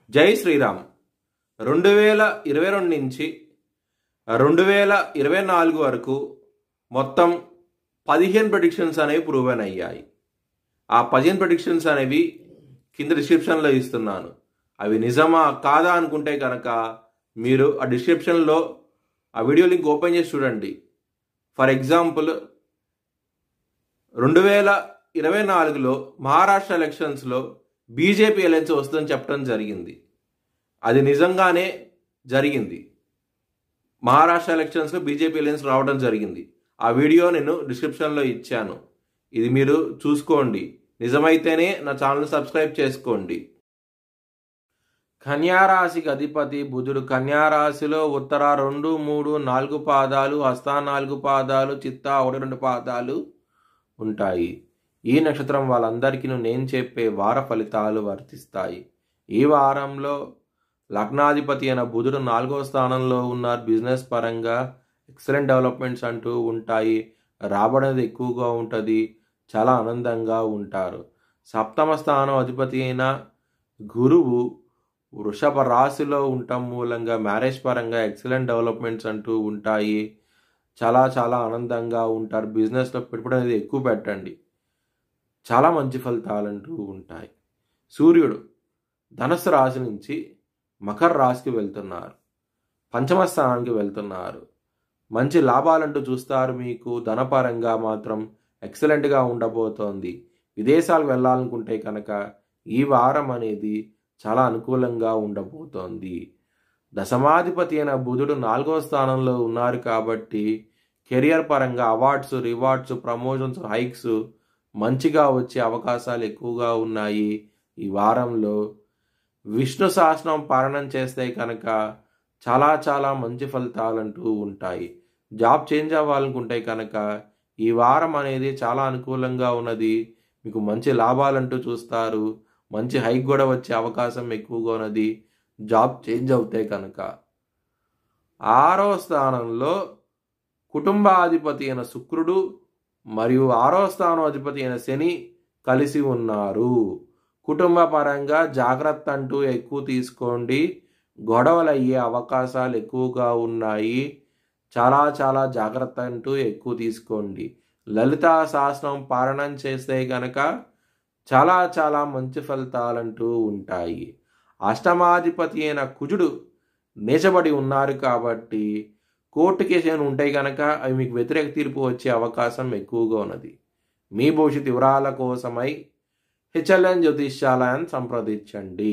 జై శ్రీరామ్. 2022 నుంచి 2024 వరకు మొత్తం 15 ప్రెడిక్షన్స్ అనేవి ప్రూవెన్ అయ్యాయి. ఆ 15 ప్రెడిక్షన్స్ అనేవి కింద డిస్క్రిప్షన్లో ఇస్తున్నాను. అవి నిజమా కాదా అనుకుంటే కనుక మీరు ఆ డిస్క్రిప్షన్లో ఆ వీడియో లింక్ ఓపెన్ చేసి చూడండి. ఫర్ ఎగ్జాంపుల్ 2024లో మహారాష్ట్ర ఎలక్షన్స్లో బీజేపీ అలయన్స్ వస్తుందని చెప్పడం జరిగింది. అది నిజంగానే జరిగింది. మహారాష్ట్ర ఎలక్షన్స్లో బీజేపీ అలయన్స్ రావడం జరిగింది. ఆ వీడియో నేను డిస్క్రిప్షన్లో ఇచ్చాను. ఇది మీరు చూసుకోండి. నిజమైతేనే నా ఛానల్ సబ్స్క్రైబ్ చేసుకోండి. కన్యారాశికి అధిపతి బుధుడు. కన్యారాశిలో ఉత్తర 2, 3, 4 పాదాలు, హస్త 4 పాదాలు, చిత్త 1, 2 పాదాలు ఉంటాయి. ఈ నక్షత్రం వాళ్ళందరికీ నేను చెప్పే వార ఫలితాలు వర్తిస్తాయి. ఈ వారంలో లగ్నాధిపతి అయిన బుధుడు 4వ స్థానంలో ఉన్నారు. బిజినెస్ పరంగా ఎక్సలెంట్ డెవలప్మెంట్స్ అంటూ ఉంటాయి. రాబడేది ఎక్కువగా ఉంటుంది. చాలా ఆనందంగా ఉంటారు. సప్తమ స్థానం అధిపతి అయిన గురువు వృషభ రాశిలో ఉండటం మూలంగా మ్యారేజ్ పరంగా ఎక్సలెంట్ డెవలప్మెంట్స్ అంటూ ఉంటాయి. చాలా చాలా ఆనందంగా ఉంటారు. బిజినెస్లో పెట్టుబడి అనేది ఎక్కువ పెట్టండి. చాలా మంచి ఫలితాలంటూ ఉంటాయి. సూర్యుడు ధనుస్సు రాశి నుంచి మకర రాశికి వెళ్తున్నారు. పంచమ స్థానానికి వెళ్తున్నారు. మంచి లాభాలంటూ చూస్తారు. మీకు ధనపరంగా మాత్రం ఎక్సలెంట్గా ఉండబోతోంది. విదేశాలకు వెళ్ళాలనుకుంటే కనుక ఈ వారం అనేది చాలా అనుకూలంగా ఉండబోతోంది. దశమాధిపతి అయిన బుధుడు 4వ స్థానంలో ఉన్నారు కాబట్టి కెరియర్ పరంగా అవార్డ్స్, రివార్డ్స్, ప్రమోషన్స్, హైక్స్ మంచిగా వచ్చే అవకాశాలు ఎక్కువగా ఉన్నాయి. ఈ వారంలో విష్ణు సహస్రనామం పారాయణం చేస్తే కనుక చాలా చాలా మంచి ఫలితాలంటూ ఉంటాయి. జాబ్ చేంజ్ అవ్వాలనుకుంటే కనుక ఈ వారం అనేది చాలా అనుకూలంగా ఉన్నది. మీకు మంచి లాభాలంటూ చూస్తారు. మంచి హైక్ కూడా వచ్చే అవకాశం ఎక్కువగా ఉన్నది. జాబ్ చేంజ్ అవుతే కనుక 6వ స్థానంలో కుటుంబాధిపతి అయిన శుక్రుడు మరియు 6వ స్థానం అధిపతి అయిన శని కలిసి ఉన్నారు. కుటుంబ పరంగా జాగ్రత్త అంటూ ఎక్కువ తీసుకోండి. గొడవలు అయ్యే అవకాశాలు ఎక్కువగా ఉన్నాయి. చాలా చాలా జాగ్రత్త అంటూ ఎక్కువ తీసుకోండి. లలితా సహస్రనామం పారాయణం చేస్తే కనుక చాలా చాలా మంచి ఫలితాలంటూ ఉంటాయి. అష్టమాధిపతి అయిన కుజుడు నీచబడి ఉన్నారు కాబట్టి కోర్టు కేసు ఏమైనా ఉంటే కనుక అవి మీకు వ్యతిరేక తీర్పు వచ్చే అవకాశం ఎక్కువగా ఉన్నది. మీ భవిష్యత్ వివరాల కోసమై HLN జ్యోతిష్యాలయాన్ని సంప్రదించండి.